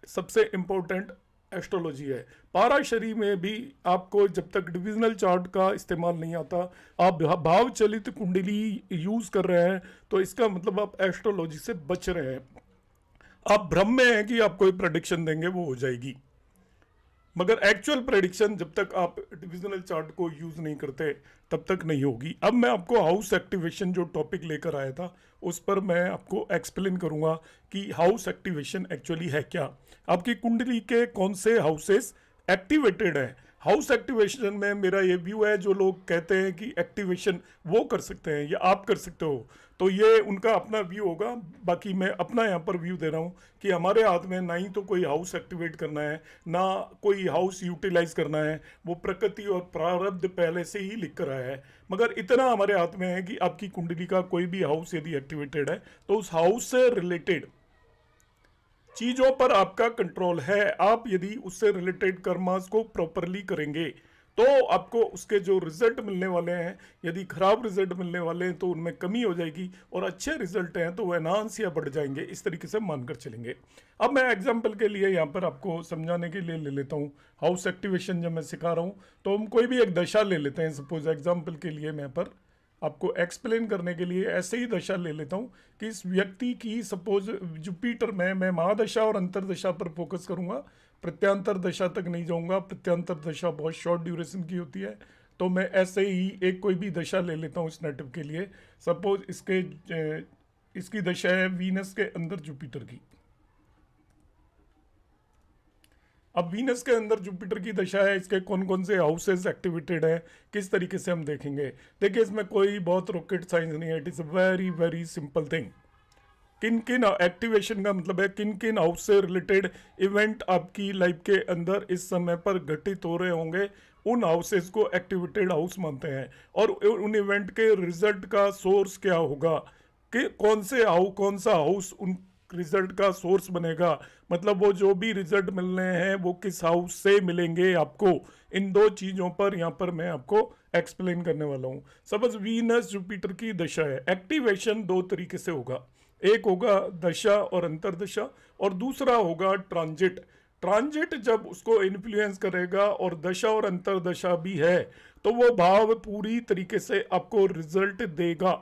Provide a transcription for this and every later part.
सबसे important astrology है। पाराशरी में भी आपको जब तक डिविजनल चार्ट का इस्तेमाल नहीं आता, आप भाव चलित कुंडली यूज कर रहे हैं, तो इसका मतलब आप एस्ट्रोलॉजी से बच रहे हैं। आप भ्रम में हैं कि आप कोई प्रेडिक्शन देंगे वो हो जाएगी, मगर एक्चुअल प्रेडिक्शन जब तक आप डिविजनल चार्ट को यूज नहीं करते तब तक नहीं होगी। अब मैं आपको हाउस एक्टिवेशन जो टॉपिक लेकर आया था उस पर मैं आपको एक्सप्लेन करूंगा कि हाउस एक्टिवेशन एक्चुअली है क्या, आपकी कुंडली के कौन से हाउसेस एक्टिवेटेड है। हाउस एक्टिवेशन में मेरा ये व्यू है, जो लोग कहते हैं कि एक्टिवेशन वो कर सकते हैं या आप कर सकते हो, तो ये उनका अपना व्यू होगा। बाकी मैं अपना यहाँ पर व्यू दे रहा हूँ कि हमारे हाथ में ना ही तो कोई हाउस एक्टिवेट करना है, ना कोई हाउस यूटिलाइज करना है, वो प्रकृति और प्रारब्ध पहले से ही लिख कर आया है। मगर इतना हमारे हाथ में है कि आपकी कुंडली का कोई भी हाउस यदि एक्टिवेटेड है तो उस हाउस से रिलेटेड चीजों पर आपका कंट्रोल है। आप यदि उससे रिलेटेड कर्मास को प्रॉपरली करेंगे तो आपको उसके जो रिजल्ट मिलने वाले हैं, यदि खराब रिजल्ट मिलने वाले हैं तो उनमें कमी हो जाएगी, और अच्छे रिजल्ट हैं तो वह एनहांस या बढ़ जाएंगे। इस तरीके से मानकर चलेंगे। अब मैं एग्जांपल के लिए यहाँ पर आपको समझाने के लिए ले लेता हूँ हाउस एक्टिवेशन। जब मैं सिखा रहा हूँ तो हम कोई भी एक दशा ले लेते हैं। सपोज एग्जाम्पल के लिए मैं पर आपको एक्सप्लेन करने के लिए ऐसे ही दशा ले लेता हूँ कि इस व्यक्ति की सपोज जुपिटर में मैं महादशा और अंतरदशा पर फोकस करूंगा, प्रत्यांतर दशा तक नहीं जाऊंगा। प्रत्यांतर दशा बहुत शॉर्ट ड्यूरेशन की होती है, तो मैं ऐसे ही एक कोई भी दशा ले लेता हूँ इस नेटिव के लिए। सपोज इसकी दशा है वीनस के अंदर जुपिटर की। अब वीनस के अंदर जुपिटर की दशा है, इसके कौन कौन से हाउसेस एक्टिवेटेड हैं, किस तरीके से हम देखेंगे। देखिए इसमें कोई बहुत रॉकेट साइंस नहीं है, it is a very very simple thing. किन किन एक्टिवेशन का मतलब है किन किन हाउस से रिलेटेड इवेंट आपकी लाइफ के अंदर इस समय पर घटित हो रहे होंगे, उन हाउसेस को एक्टिवेटेड हाउस मानते हैं। और उन इवेंट के रिजल्ट का सोर्स क्या होगा, कि कौन सा हाउस उन रिजल्ट का सोर्स बनेगा, मतलब वो जो भी रिजल्ट मिलने हैं वो किस हाउस से मिलेंगे आपको। इन दो चीजों पर यहाँ पर मैं आपको एक्सप्लेन करने वाला हूँ। सपोज वीनस जुपिटर की दशा है, एक्टिवेशन दो तरीके से होगा। एक होगा दशा और अंतरदशा, और दूसरा होगा ट्रांजिट। ट्रांजिट जब उसको इन्फ्लुएंस करेगा और दशा और अंतरदशा भी है तो वो भाव पूरी तरीके से आपको रिजल्ट देगा।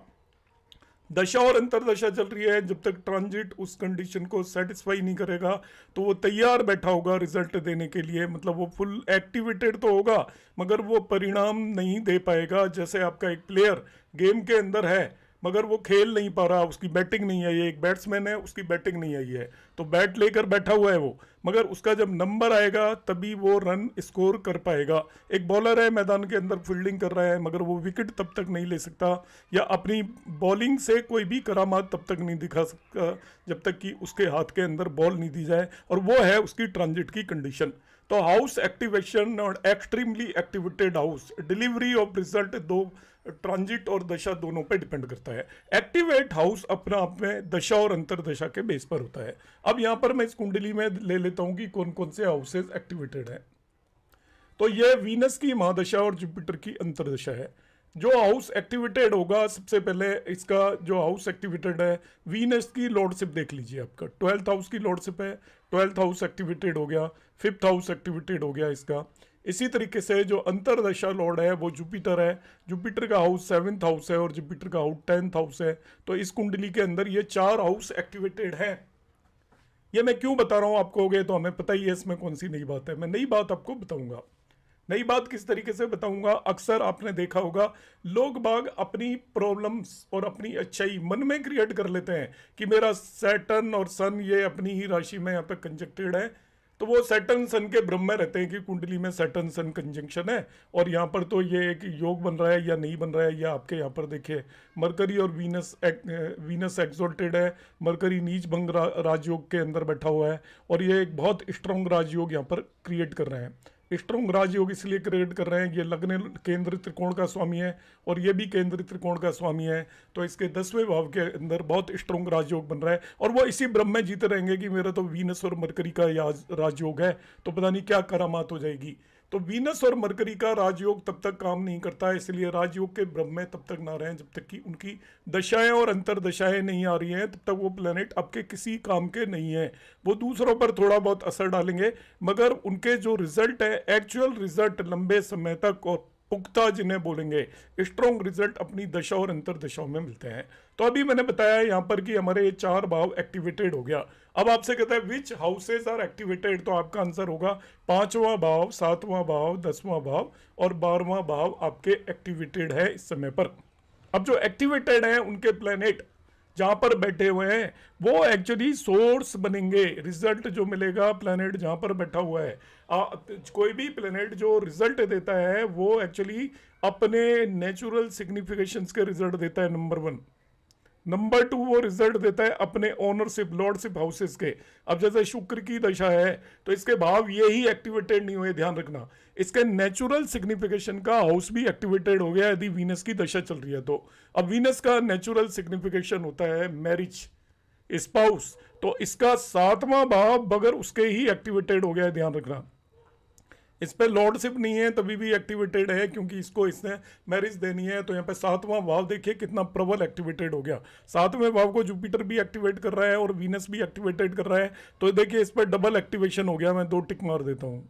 दशा और अंतरदशा चल रही है, जब तक ट्रांजिट उस कंडीशन को सेटिस्फाई नहीं करेगा तो वो तैयार बैठा होगा रिजल्ट देने के लिए। मतलब वो फुल एक्टिवेटेड तो होगा मगर वो परिणाम नहीं दे पाएगा। जैसे आपका एक प्लेयर गेम के अंदर है मगर वो खेल नहीं पा रहा, उसकी बैटिंग नहीं आई है। एक बैट्समैन है, उसकी बैटिंग नहीं आई है तो बैट लेकर बैठा हुआ है वो, मगर उसका जब नंबर आएगा तभी वो रन स्कोर कर पाएगा। एक बॉलर है, मैदान के अंदर फील्डिंग कर रहा है मगर वो विकेट तब तक नहीं ले सकता या अपनी बॉलिंग से कोई भी करामात तब तक नहीं दिखा सकता जब तक कि उसके हाथ के अंदर बॉल नहीं दी जाए, और वो है उसकी ट्रांजिट की कंडीशन। तो हाउस एक्टिवेशन और extremely activated house delivery of result दो ट्रांजिट और दशा दोनों पे डिपेंड करता है। एक्टिवेट हाउस अपना आप में दशा और अंतरदशा के बेस पर होता है। अब यहां पर मैं इस कुंडली में ले लेता हूं कि कौन कौन से हाउसेस एक्टिवेटेड है। तो ये वीनस की महादशा और जुपिटर की अंतरदशा है। जो हाउस एक्टिवेटेड होगा, सबसे पहले इसका जो हाउस एक्टिवेटेड है, वीनस की लॉर्डशिप देख लीजिए। आपका 12th हाउस की लॉर्डशिप है, 12th हाउस एक्टिवेटेड हो गया, 5th हाउस एक्टिवेटेड हो गया इसका। इसी तरीके से जो अंतरदशा लॉर्ड है वो जुपिटर है, जुपिटर का हाउस 7th हाउस है और जुपिटर का हाउस 10th हाउस है। तो इस कुंडली के अंदर ये चार हाउस एक्टिवेटेड है। ये मैं क्यों बता रहा हूं आप कहोगे तो हमें पता ही है इसमें कौन सी नई बात है। मैं नई बात आपको बताऊंगा। नई बात किस तरीके से बताऊंगा, अक्सर आपने देखा होगा लोग बाग अपनी प्रॉब्लम्स और अपनी अच्छाई मन में क्रिएट कर लेते हैं कि मेरा सैटर्न और सन ये अपनी ही राशि में यहाँ पे कंजक्टेड है, तो वो सैटर्न सन के भ्रम में रहते हैं कि कुंडली में सैटर्न सन कंजंक्शन है और यहाँ पर तो ये एक योग बन रहा है या नहीं बन रहा है। या आपके यहाँ पर देखिए मरकरी और वीनस एक्सोल्टेड है, मरकरी नीच भंग राजयोग के अंदर बैठा हुआ है और ये एक बहुत स्ट्रॉन्ग राजयोग यहाँ पर क्रिएट कर रहे हैं। स्ट्रॉन्ग राजयोग इसलिए क्रिएट कर रहे हैं, ये लग्न केंद्र त्रिकोण का स्वामी है और ये भी केंद्र त्रिकोण का स्वामी है, तो इसके 10वें भाव के अंदर बहुत स्ट्रॉन्ग राजयोग बन रहा है और वो इसी ब्रह्म में जीते रहेंगे कि मेरा तो वीनस और मरकरी का राजयोग है तो पता नहीं क्या करामात हो जाएगी। तो वीनस और मरकरी का राजयोग तब तक काम नहीं करता है, इसलिए राजयोग के ब्रह्म में तब तक ना रहें जब तक कि उनकी दशाएं और अंतरदशाएं नहीं आ रही हैं, तब तक वो प्लेनेट आपके किसी काम के नहीं है। वो दूसरों पर थोड़ा बहुत असर डालेंगे, मगर उनके जो रिजल्ट है, एक्चुअल रिजल्ट लंबे समय तक और पुख्ता जिन्हें बोलेंगे स्ट्रॉन्ग रिजल्ट अपनी दशा और अंतर दशाओं में मिलते हैं। तो अभी मैंने बताया यहाँ पर कि हमारे ये 4 भाव एक्टिवेटेड हो गया। अब आपसे कहता है विच हाउसेज आर एक्टिवेटेड, तो आपका आंसर होगा 5वां भाव, 7वां भाव, 10वां भाव और 12वां भाव आपके एक्टिवेटेड है इस समय पर। अब जो एक्टिवेटेड है उनके प्लेनेट जहां पर बैठे हुए हैं वो एक्चुअली सोर्स बनेंगे। रिजल्ट जो मिलेगा प्लेनेट जहां पर बैठा हुआ है, कोई भी प्लेनेट जो रिजल्ट देता है वो एक्चुअली अपने नेचुरल सिग्निफिकेशंस के रिजल्ट देता है, नंबर 1। नंबर 2 वो रिजल्ट देता है अपने ओनरशिप लॉर्डशिप हाउसेस के। अब जैसे शुक्र की दशा है तो इसके भाव ये ही एक्टिवेटेड नहीं हुए, ध्यान रखना। इसके नेचुरल सिग्निफिकेशन का हाउस भी एक्टिवेटेड हो गया यदि वीनस की दशा चल रही है तो। अब वीनस का नेचुरल सिग्निफिकेशन होता है मैरिज, स्पाउस, तो इसका 7वां भाव अगर उसके ही एक्टिवेटेड हो गया है, ध्यान रखना। इस पे लॉर्डशिप नहीं है तभी भी एक्टिवेटेड है क्योंकि इसको इसने मैरिज देनी है। तो यहाँ पे 7वां भाव देखिए कितना प्रबल एक्टिवेटेड हो गया। 7वें भाव को जुपिटर भी एक्टिवेट कर रहा है और वीनस भी एक्टिवेटेड कर रहा है, तो देखिए इस पर डबल एक्टिवेशन हो गया। मैं 2 टिक मार देता हूँ।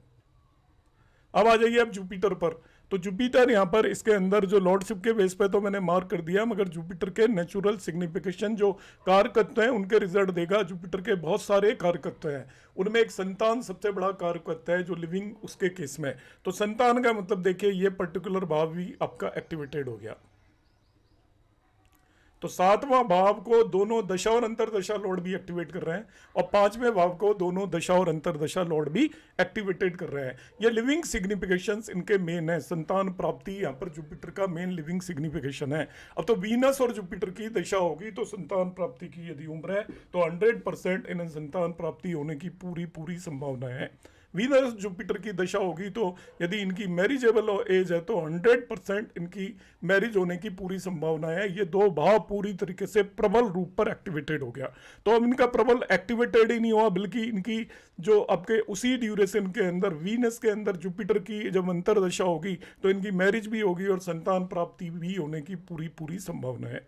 अब आ जाइए अब जुपिटर पर। तो जुपिटर यहाँ पर इसके अंदर जो लॉर्डशिप के बेस पे तो मैंने मार्क कर दिया, मगर जुपिटर के नेचुरल सिग्निफिकेशन जो कारकत्व हैं उनके रिजल्ट देगा। जुपिटर के बहुत सारे कारकत्व हैं, उनमें एक संतान सबसे बड़ा कारकत्व है जो लिविंग उसके केस में। तो संतान का मतलब देखिए ये पर्टिकुलर भाव भी आपका एक्टिवेटेड हो गया। तो 7वां भाव को दोनों दशा और अंतरदशा लॉर्ड भी एक्टिवेट कर रहे हैं और 5वें भाव को दोनों दशा और अंतरदशा लॉर्ड भी एक्टिवेटेड कर रहे हैं। ये लिविंग सिग्निफिकेशंस इनके मेन है। संतान प्राप्ति यहाँ पर जुपिटर का मेन लिविंग सिग्निफिकेशन है। अब तो वीनस और जुपिटर की दशा होगी तो संतान प्राप्ति की यदि उम्र है तो 100% इन्हें संतान प्राप्ति होने की पूरी संभावना है। वीनस जुपिटर की दशा होगी तो यदि इनकी मैरिजेबल एज है तो 100% इनकी मैरिज होने की पूरी संभावना है। ये 2 भाव पूरी तरीके से प्रबल रूप पर एक्टिवेटेड हो गया। तो अब इनका प्रबल एक्टिवेटेड ही नहीं हुआ बल्कि इनकी जो आपके उसी ड्यूरेशन के अंदर वीनस के अंदर जुपिटर की जब अंतरदशा होगी तो इनकी मैरिज भी होगी और संतान प्राप्ति भी होने की पूरी संभावना है।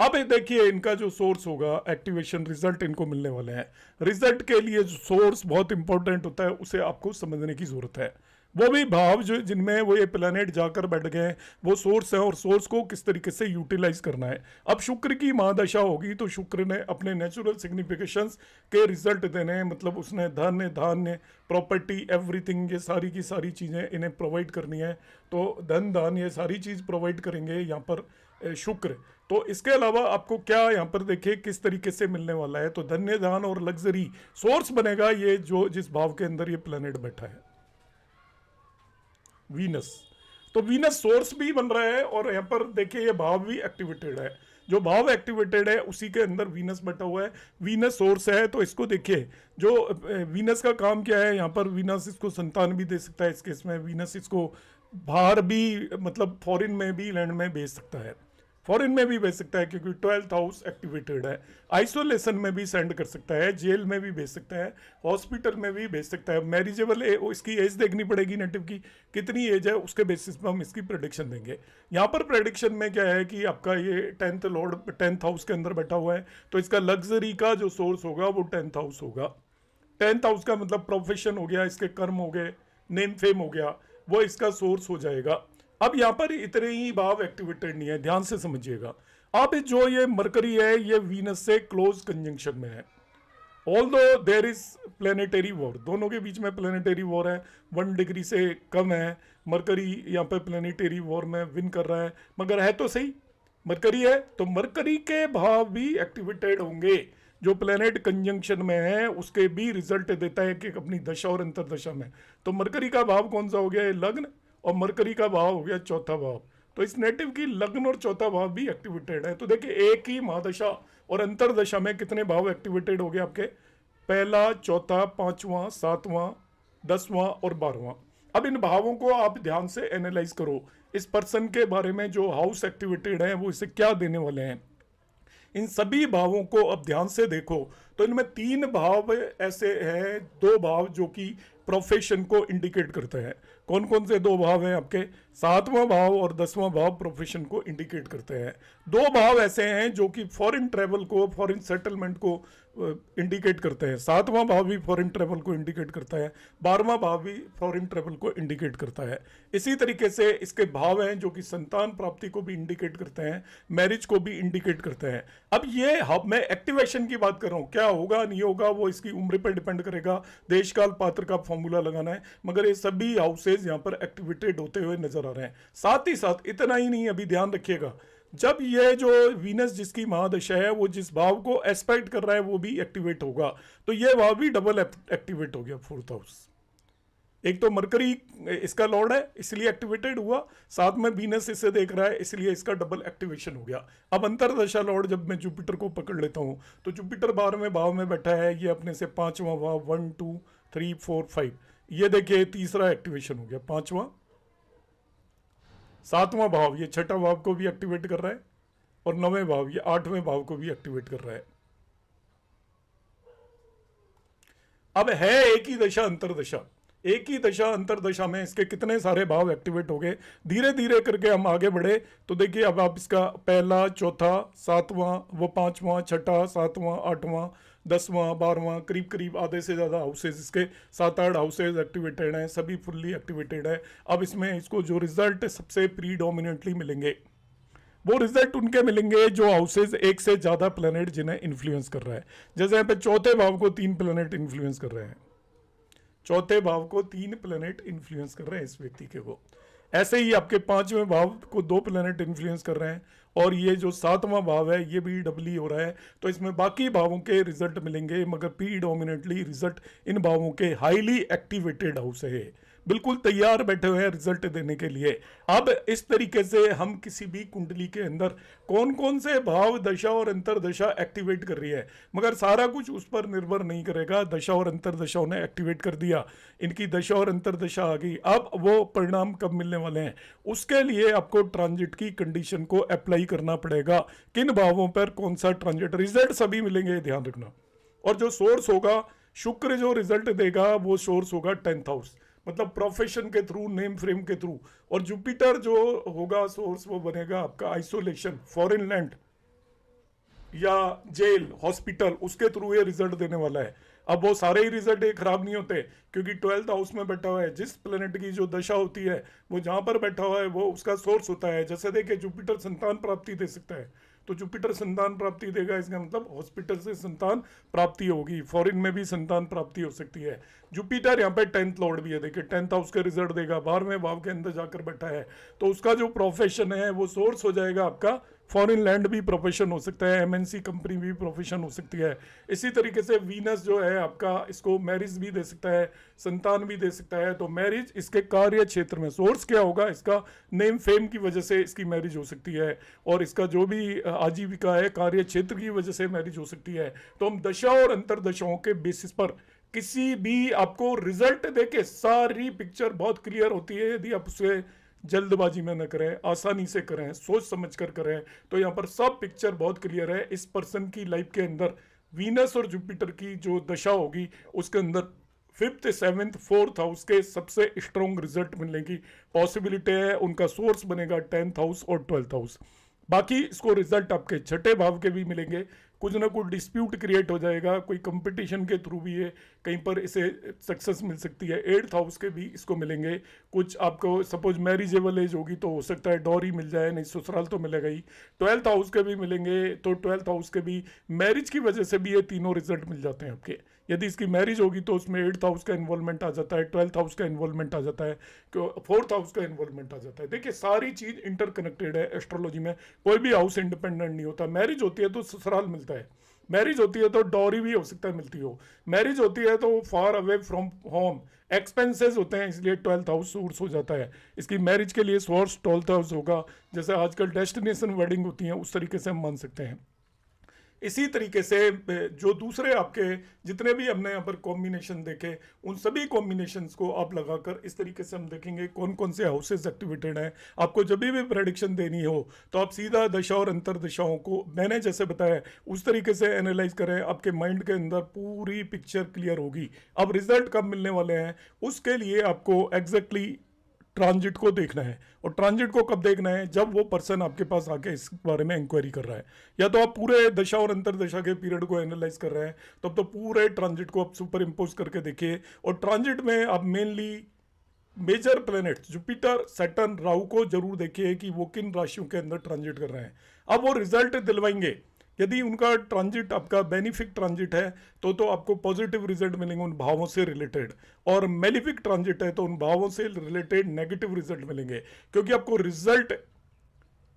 अब देखिए इनका जो सोर्स होगा एक्टिवेशन रिजल्ट इनको मिलने वाले हैं। रिजल्ट के लिए जो सोर्स बहुत इंपॉर्टेंट होता है उसे आपको समझने की जरूरत है। वो भी भाव जो जिनमें वो ये प्लैनेट जाकर बैठ गए वो सोर्स है और सोर्स को किस तरीके से यूटिलाइज करना है। अब शुक्र की महादशा होगी तो शुक्र ने अपने नेचुरल सिग्निफिकेशंस के रिजल्ट देने हैं, मतलब उसने धन धान्य प्रॉपर्टी एवरीथिंग ये सारी की सारी चीज़ें इन्हें प्रोवाइड करनी है। तो धन दान ये सारी चीज़ प्रोवाइड करेंगे यहाँ पर शुक्र। तो इसके अलावा आपको क्या यहाँ पर देखिए किस तरीके से मिलने वाला है, तो धन्य दान और लग्जरी सोर्स बनेगा ये जो जिस भाव के अंदर ये प्लैनेट बैठा है वीनस। तो वीनस सोर्स भी बन रहा है और यहाँ पर देखिए ये भाव भी एक्टिवेटेड है। जो भाव एक्टिवेटेड है उसी के अंदर वीनस बैठा हुआ है। वीनस सोर्स है तो इसको देखिए जो वीनस का काम क्या है, यहाँ पर वीनस इसको संतान भी दे सकता है। इस केस में वीनस इसको बाहर भी मतलब फॉरेन में भी लैंड में भेज सकता है, फॉरेन में भी भेज सकता है क्योंकि 12th हाउस एक्टिवेटेड है। आइसोलेशन में भी सेंड कर सकता है, जेल में भी भेज सकता है, हॉस्पिटल में भी भेज सकता है। मैरिजेबल इसकी एज देखनी पड़ेगी नेटिव की कितनी एज है, उसके बेसिस पे हम इसकी प्रेडिक्शन देंगे। यहाँ पर प्रेडिक्शन में क्या है कि आपका ये 10th लॉर्ड 10th हाउस के अंदर बैठा हुआ है तो इसका लग्जरी का जो सोर्स होगा वो 10th हाउस होगा। 10th हाउस का मतलब प्रोफेशन हो गया, इसके कर्म हो गए, नेम फेम हो गया, वो इसका सोर्स हो जाएगा। अब यहाँ पर इतने ही भाव एक्टिवेटेड नहीं है, ध्यान से समझिएगा। अब जो ये मरकरी है ये वीनस से क्लोज कंजंक्शन में है। Although there is planetary war, दोनों के बीच में प्लेनेटरी वॉर है, 1 डिग्री से कम है। मरकरी यहाँ पर प्लेनेटरी वॉर में विन कर रहा है, मगर है तो सही मरकरी है तो मरकरी के भाव भी एक्टिवेटेड होंगे। जो प्लेनेट कंजंक्शन में है उसके भी रिजल्ट देता है कि अपनी दशा और अंतरदशा में। तो मरकरी का भाव कौन सा हो गया, ये लग्न, और मरकरी का भाव हो गया चौथा भाव। तो इस नेटिव की लग्न और चौथा भाव भी एक्टिवेटेड है। तो देखिए एक ही महादशा और अंतरदशा में कितने भाव एक्टिवेटेड हो गए आपके, पहला, चौथा, 5वां, 7वां, 10वां और 12वां। अब इन भावों को आप ध्यान से एनालाइज करो, इस पर्सन के बारे में जो हाउस एक्टिवेटेड है वो इसे क्या देने वाले हैं। इन सभी भावों को अब ध्यान से देखो तो इनमें 3 भाव ऐसे हैं, 2 भाव जो कि प्रोफेशन को इंडिकेट करते हैं। कौन कौन से 2 भाव हैं आपके? 7वां भाव और 10वां भाव प्रोफेशन को इंडिकेट करते हैं। 2 भाव ऐसे हैं जो कि फॉरेन ट्रेवल को, फॉरेन सेटलमेंट को इंडिकेट करते हैं। 7वां भाव भी फॉरेन ट्रेवल को इंडिकेट करता है, 12वां भाव भी फॉरेन ट्रेवल को इंडिकेट करता है। इसी तरीके से इसके भाव हैं जो कि संतान प्राप्ति को भी इंडिकेट करते हैं, मैरिज को भी इंडिकेट करते हैं। अब ये मैं एक्टिवेशन की बात कर रहा हूँ, क्या होगा नहीं होगा वो इसकी उम्र पर डिपेंड करेगा, देश काल पात्र का फॉर्मूला लगाना है, मगर ये सभी हाउसेज यहाँ पर एक्टिवेटेड होते हुए नजर आ रहे हैं। साथ ही साथ इतना ही नहीं, अभी ध्यान रखिएगा, जब ये जो वीनस जिसकी महादशा है वो जिस भाव को एस्पेक्ट कर रहा है वो भी एक्टिवेट होगा, तो ये भाव भी डबल एक्टिवेट हो गया, 4th हाउस। एक तो मरकरी इसका लॉर्ड है इसलिए एक्टिवेटेड हुआ, साथ में वीनस इसे देख रहा है इसलिए इसका डबल एक्टिवेशन हो गया। अब अंतरदशा लॉर्ड जब मैं जुपिटर को पकड़ लेता हूं तो जुपिटर 12वें भाव में बैठा है, ये अपने से 5वां भाव, 1 2 3 4 5, ये देखिए तीसरा एक्टिवेशन हो गया, 5वां 7वां भाव, ये 6ठा भाव को भी एक्टिवेट कर रहा है, और 9वें भाव, ये 8वें भाव को भी एक्टिवेट कर रहा है। अब है एक ही दशा अंतरदशा, एक ही दशा अंतरदशा में इसके कितने सारे भाव एक्टिवेट हो गए। धीरे धीरे करके हम आगे बढ़े तो देखिए अब आप इसका पहला, चौथा, 7वां, वो 5वां, 6ठा, 7वां, 8वां, 10वां, 12वां, करीब करीब आधे से ज़्यादा हाउसेज इसके 7-8 हाउसेज एक्टिवेटेड हैं, सभी फुल्ली एक्टिवेटेड है। अब इसमें इसको जो रिजल्ट सबसे प्रीडोमिनेंटली मिलेंगे वो रिजल्ट उनके मिलेंगे जो हाउसेज एक से ज़्यादा प्लैनेट जिन्हें इन्फ्लुएंस कर रहा है। जैसे यहाँ पे चौथे भाव को 3 प्लैनेट इन्फ्लुएंस कर रहे हैं, चौथे भाव को 3 प्लैनेट इन्फ्लुएंस कर रहे हैं इस व्यक्ति के को। ऐसे ही आपके 5वें भाव को 2 प्लैनेट इन्फ्लुएंस कर रहे हैं, और ये जो 7वां भाव है ये भी डबली हो रहा है। तो इसमें बाकी भावों के रिजल्ट मिलेंगे, मगर प्रीडोमिनेटली रिजल्ट इन भावों के हाईली एक्टिवेटेड हाउस है, बिल्कुल तैयार बैठे हुए हैं रिजल्ट देने के लिए। अब इस तरीके से हम किसी भी कुंडली के अंदर कौन कौन से भाव दशा और अंतरदशा एक्टिवेट कर रही है, मगर सारा कुछ उस पर निर्भर नहीं करेगा। दशा और अंतरदशाओं ने एक्टिवेट कर दिया, इनकी दशा और अंतरदशा आ गई, अब वो परिणाम कब मिलने वाले हैं उसके लिए आपको ट्रांजिट की कंडीशन को अप्लाई करना पड़ेगा, किन भावों पर कौन सा ट्रांजिट, रिजल्ट सभी मिलेंगे, ध्यान रखना। और जो सोर्स होगा, शुक्र जो रिजल्ट देगा वो सोर्स होगा 10th हाउस, मतलब प्रोफेशन के थ्रू, नेम फ्रेम के थ्रू। और जुपिटर जो होगा सोर्स वो बनेगा आपका आइसोलेशन, फॉरेन लैंड या जेल, हॉस्पिटल, उसके थ्रू ये रिजल्ट देने वाला है। अब वो सारे ही रिजल्ट एक खराब नहीं होते, क्योंकि 12th हाउस में बैठा हुआ है, जिस प्लेनेट की जो दशा होती है वो जहां पर बैठा हुआ है वो उसका सोर्स होता है। जैसे देखिए जुपिटर संतान प्राप्ति दे सकता है, तो जुपिटर संतान प्राप्ति देगा, इसका मतलब हॉस्पिटल से संतान प्राप्ति होगी, फॉरेन में भी संतान प्राप्ति हो सकती है। जुपिटर यहाँ पे 10th लॉर्ड भी है, देखिए 10th हाउस का रिजल्ट देगा, 12वें भाव के अंदर जाकर बैठा है, तो उसका जो प्रोफेशन है वो सोर्स हो जाएगा आपका, फॉरेन लैंड भी प्रोफेशन हो सकता है, एमएनसी कंपनी भी प्रोफेशन हो सकती है। इसी तरीके से वीनस जो है आपका इसको मैरिज भी दे सकता है, संतान भी दे सकता है। तो मैरिज इसके कार्य क्षेत्र में सोर्स क्या होगा, इसका नेम फेम की वजह से इसकी मैरिज हो सकती है, और इसका जो भी आजीविका है कार्य क्षेत्र की वजह से मैरिज हो सकती है। तो हम दशा और अंतरदशाओं के बेसिस पर किसी भी आपको रिजल्ट देके सारी पिक्चर बहुत क्लियर होती है, यदि आप उसे जल्दबाजी में न करें, आसानी से करें, सोच समझ कर करें, तो यहाँ पर सब पिक्चर बहुत क्लियर है। इस पर्सन की लाइफ के अंदर वीनस और जुपिटर की जो दशा होगी उसके अंदर 5th 7th 4th हाउस के सबसे स्ट्रॉन्ग रिजल्ट मिलने की पॉसिबिलिटी है। उनका सोर्स बनेगा 10th हाउस और 12th हाउस। बाकी इसको रिजल्ट आपके 6ठे भाव के भी मिलेंगे, कुछ ना कुछ डिस्प्यूट क्रिएट हो जाएगा, कोई कंपटीशन के थ्रू भी है, कहीं पर इसे सक्सेस मिल सकती है। 8th हाउस के भी इसको मिलेंगे, कुछ आपको सपोज मैरिजेबल एज होगी तो हो सकता है डॉरी मिल जाए, नहीं ससुराल तो मिलेगा ही। 12th हाउस के भी मिलेंगे, तो 12th हाउस के भी मैरिज की वजह से भी ये तीनों रिजल्ट मिल जाते हैं आपके। यदि इसकी मैरिज होगी तो उसमें 8th हाउस का इन्वॉल्वमेंट आ जाता है, 12th हाउस का इन्वॉल्वमेंट आ जाता है, 4th हाउस का इन्वॉल्वमेंट आ जाता है। देखिए सारी चीज इंटरकनेक्टेड है एस्ट्रोलॉजी में, कोई भी हाउस इंडिपेंडेंट नहीं होता। मैरिज होती है तो ससुराल मिलता है, मैरिज होती है तो डॉरी भी हो सकता है मिलती हो, मैरिज होती है तो far away from home expenses होते हैं, इसलिए 12th हाउस सोर्स हो जाता है। इसकी मैरिज के लिए सोर्स 12th हाउस होगा, जैसे आजकल डेस्टिनेशन वेडिंग होती है उस तरीके से हम मान सकते हैं। इसी तरीके से जो दूसरे आपके जितने भी हमने यहाँ पर कॉम्बिनेशन देखे, उन सभी कॉम्बिनेशंस को आप लगाकर इस तरीके से हम देखेंगे कौन कौन से हाउसेज एक्टिवेटेड हैं। आपको जब भी प्रेडिक्शन देनी हो तो आप सीधा दशा और अंतर दशाओं को मैंने जैसे बताया उस तरीके से एनालाइज करें, आपके माइंड के अंदर पूरी पिक्चर क्लियर होगी। अब रिजल्ट कब मिलने वाले हैं उसके लिए आपको एग्जैक्टली ट्रांजिट को देखना है। और ट्रांजिट को कब देखना है? जब वो पर्सन आपके पास आके इस बारे में इंक्वायरी कर रहा है। या तो आप पूरे दशा और अंतर दशा के पीरियड को एनालाइज कर रहे हैं तब तो पूरे ट्रांजिट को आप सुपर इम्पोज करके देखिए। और ट्रांजिट में आप mainly major planets Jupiter, Saturn, Rahu को जरूर देखिए कि वो किन राशियों के अंदर ट्रांजिट कर रहे हैं। अब वो रिजल्ट दिलवाएंगे। यदि उनका ट्रांजिट आपका बेनिफिक ट्रांजिट है तो आपको पॉजिटिव रिजल्ट मिलेंगे उन भावों से रिलेटेड, और मेलिफिक ट्रांजिट है तो उन भावों से रिलेटेड नेगेटिव रिजल्ट मिलेंगे, क्योंकि आपको रिजल्ट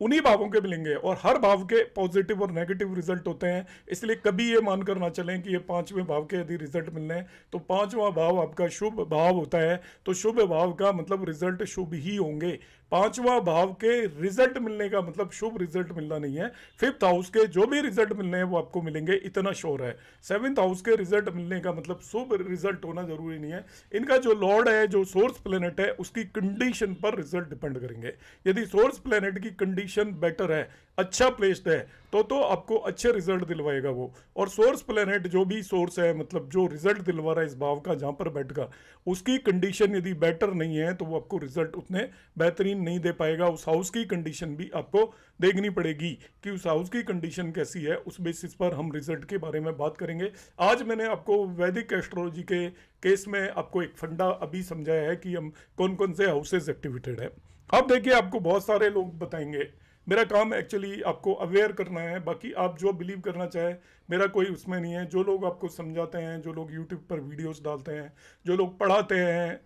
उन्हीं भावों के मिलेंगे और हर भाव के पॉजिटिव और नेगेटिव रिजल्ट होते हैं। इसलिए कभी ये मानकर ना चलें कि ये पांचवें भाव के यदि रिजल्ट मिलने हैं तो पांचवा भाव आपका शुभ भाव होता है तो शुभ भाव का मतलब रिजल्ट शुभ ही होंगे। पांचवा भाव के रिजल्ट मिलने का मतलब शुभ रिजल्ट मिलना नहीं है। फिफ्थ हाउस के जो भी रिजल्ट मिलने हैं वो आपको मिलेंगे, इतना श्योर है। सेवेंथ हाउस के रिजल्ट मिलने का मतलब शुभ रिजल्ट होना जरूरी नहीं है। इनका जो लॉर्ड है, जो सोर्स प्लेनेट है, उसकी कंडीशन पर रिजल्ट डिपेंड करेंगे। यदि सोर्स प्लेनेट की कंडीशन बेटर है, अच्छा प्लेस्ड है, तो आपको अच्छे रिजल्ट दिलवाएगा वो। और सोर्स प्लेनेट जो भी सोर्स है, मतलब जो रिजल्ट दिलवा रहा है इस भाव का जहां पर बैठकर, उसकी कंडीशन यदि बेटर नहीं है तो वो आपको रिजल्ट उतने बेहतरीन नहीं दे पाएगा। उस हाउस की कंडीशन भी आपको देखनी पड़ेगी कि उस हाउस की कंडीशन कैसी है, उस बेसिस पर हम रिजल्ट के बारे में बात करेंगे। आज मैंने आपको वैदिक एस्ट्रोलॉजी के केस में आपको एक फंडा अभी समझाया है कि हम कौन कौन से हाउसेज एक्टिवेटेड है। अब देखिए, आपको बहुत सारे लोग बताएंगे, मेरा काम एक्चुअली आपको अवेयर करना है, बाकी आप जो बिलीव करना चाहे मेरा कोई उसमें नहीं है। जो लोग आपको समझाते हैं, जो लोग यूट्यूब पर वीडियोस डालते हैं, जो लोग पढ़ाते हैं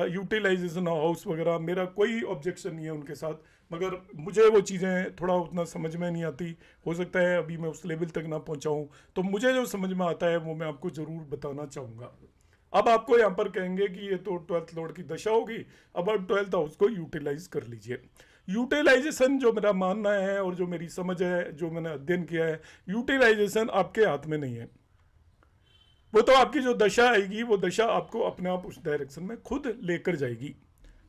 यूटिलाइजेशन हाउस वगैरह, मेरा कोई ऑब्जेक्शन नहीं है उनके साथ, मगर मुझे वो चीज़ें थोड़ा उतना समझ में नहीं आती। हो सकता है अभी मैं उस लेवल तक ना पहुंचाऊं, तो मुझे जो समझ में आता है वो मैं आपको ज़रूर बताना चाहूँगा। अब आपको यहाँ पर कहेंगे कि ये तो 12th लॉर्ड की दशा होगी, अब आप 12th हाउस को यूटिलाइज कर लीजिए। यूटिलाइजेशन जो मेरा मानना है और जो मेरी समझ है, जो मैंने अध्ययन किया है, यूटिलाइजेशन आपके हाथ में नहीं है। वो तो आपकी जो दशा आएगी वो दशा आपको अपने आप उस डायरेक्शन में खुद लेकर जाएगी।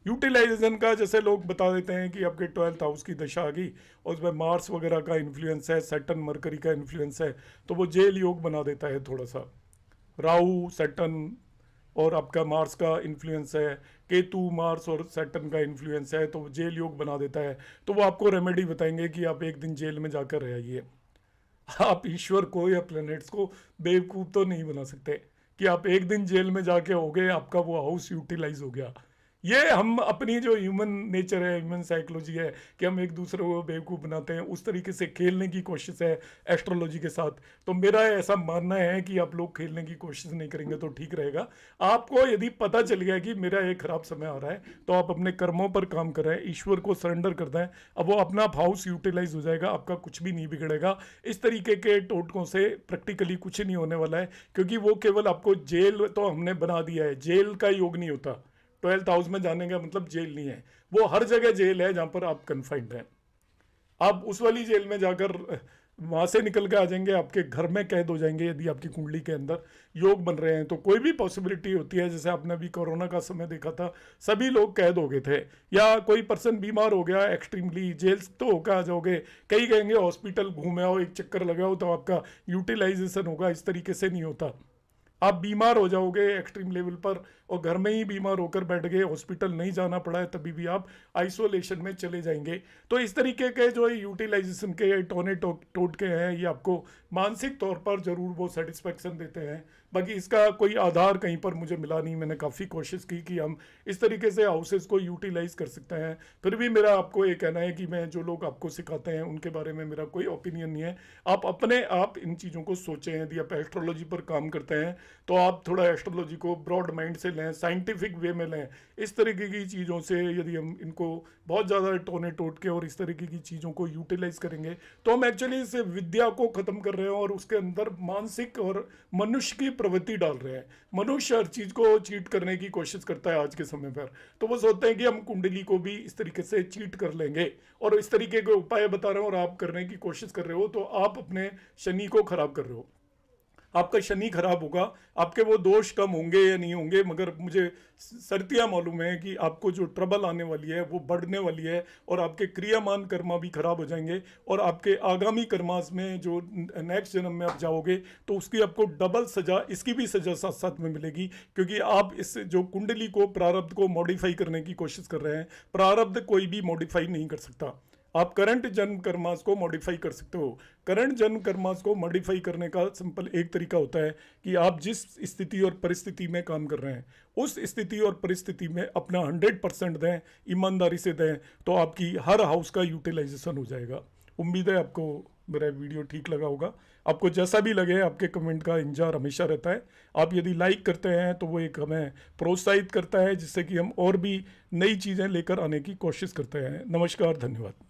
यूटिलाइजेशन का जैसे लोग बता देते हैं कि आपके 12th हाउस की दशा आ गई और उसमें मार्स वगैरह का इन्फ्लुएंस है, सैटर्न मरकरी का इन्फ्लुएंस है, तो वो जेल योग बना देता है थोड़ा सा। राहु, सैटर्न और आपका मार्स का इन्फ्लुएंस है, केतु, मार्स और सैटर्न का इन्फ्लुएंस है, तो जेल योग बना देता है। तो वो आपको रेमेडी बताएंगे कि आप एक दिन जेल में जाकर रह आइए। आप ईश्वर को या प्लैनेट्स को बेवकूफ़ तो नहीं बना सकते कि आप एक दिन जेल में जाके हो गए, आपका वो हाउस यूटिलाइज हो गया। ये हम अपनी जो ह्यूमन नेचर है, ह्यूमन साइकोलॉजी है कि हम एक दूसरे को बेवकूफ़ बनाते हैं, उस तरीके से खेलने की कोशिश है एस्ट्रोलॉजी के साथ। तो मेरा ऐसा मानना है कि आप लोग खेलने की कोशिश नहीं करेंगे तो ठीक रहेगा। आपको यदि पता चल गया कि मेरा एक खराब समय आ रहा है तो आप अपने कर्मों पर काम कर रहे हैं, ईश्वर को सरेंडर कर दें, अब वो अपना हाउस यूटिलाइज हो जाएगा, आपका कुछ भी नहीं बिगड़ेगा। इस तरीके के टोटकों से प्रैक्टिकली कुछ नहीं होने वाला है, क्योंकि वो केवल आपको जेल तो हमने बना दिया है, जेल का योग नहीं होता। 12th हाउस में जाने का मतलब जेल नहीं है, वो हर जगह जेल है जहां पर आप कन्फाइंड हैं। आप उस वाली जेल में जाकर वहां से निकल के आ जाएंगे, आपके घर में कैद हो जाएंगे। यदि आपकी कुंडली के अंदर योग बन रहे हैं तो कोई भी पॉसिबिलिटी होती है, जैसे आपने अभी कोरोना का समय देखा था, सभी लोग कैद हो गए थे, या कोई पर्सन बीमार हो गया एक्सट्रीमली, जेल तो होकर आ जाओगे। कई कहेंगे हॉस्पिटल घूमे आओ, एक चक्कर लगाओ तो आपका यूटिलाइजेशन होगा, इस तरीके से नहीं होता। आप बीमार हो जाओगे एक्सट्रीम लेवल पर और घर में ही बीमार होकर बैठ गए, हॉस्पिटल नहीं जाना पड़ा है, तभी भी आप आइसोलेशन में चले जाएंगे। तो इस तरीके के जो यूटिलाइजेशन के टोटके हैं, ये आपको मानसिक तौर पर जरूर वो सेटिस्फेक्शन देते हैं। बाकी इसका कोई आधार कहीं पर मुझे मिला नहीं। मैंने काफ़ी कोशिश की कि हम इस तरीके से हाउसेस को यूटिलाइज कर सकते हैं, फिर भी मेरा आपको ये कहना है कि मैं जो लोग आपको सिखाते हैं उनके बारे में मेरा कोई ओपिनियन नहीं है। आप अपने आप इन चीज़ों को सोचें। यदि आप एस्ट्रोलॉजी पर काम करते हैं तो आप थोड़ा एस्ट्रोलॉजी को ब्रॉड माइंड से लें, साइंटिफिक वे में लें। इस तरीके की चीज़ों से यदि हम इनको बहुत ज़्यादा टोने टोटके और इस तरीके की चीज़ों को यूटिलाइज करेंगे तो हम एक्चुअली इस विद्या को ख़त्म कर रहे हैं और उसके अंदर मानसिक और मनुष्य की प्रवृत्ति डाल रहे हैं। मनुष्य हर चीज को चीट करने की कोशिश करता है आज के समय पर, तो वो सोचते हैं कि हम कुंडली को भी इस तरीके से चीट कर लेंगे, और इस तरीके के उपाय बता रहे हो और आप करने की कोशिश कर रहे हो, तो आप अपने शनि को खराब कर रहे हो। आपका शनि खराब होगा, आपके वो दोष कम होंगे या नहीं होंगे, मगर मुझे सर्तियां मालूम है कि आपको जो ट्रबल आने वाली है वो बढ़ने वाली है, और आपके क्रियामान कर्मा भी खराब हो जाएंगे, और आपके आगामी कर्मास में जो नेक्स्ट जन्म में आप जाओगे तो उसकी आपको डबल सजा, इसकी भी सजा साथ साथ में मिलेगी, क्योंकि आप इस जो कुंडली को, प्रारब्ध को मॉडिफाई करने की कोशिश कर रहे हैं। प्रारब्ध कोई भी मॉडिफाई नहीं कर सकता। आप करंट जन्म कर्मास को मॉडिफाई कर सकते हो। करंट जन्म कर्मास को मॉडिफाई करने का सिंपल एक तरीका होता है कि आप जिस स्थिति और परिस्थिति में काम कर रहे हैं उस स्थिति और परिस्थिति में अपना 100% दें, ईमानदारी से दें, तो आपकी हर हाउस का यूटिलाइजेशन हो जाएगा। उम्मीद है आपको मेरा वीडियो ठीक लगा होगा। आपको जैसा भी लगे, आपके कमेंट का इंतजार हमेशा रहता है। आप यदि लाइक करते हैं तो वो एक हमें प्रोत्साहित करता है, जिससे कि हम और भी नई चीज़ें लेकर आने की कोशिश करते हैं। नमस्कार, धन्यवाद।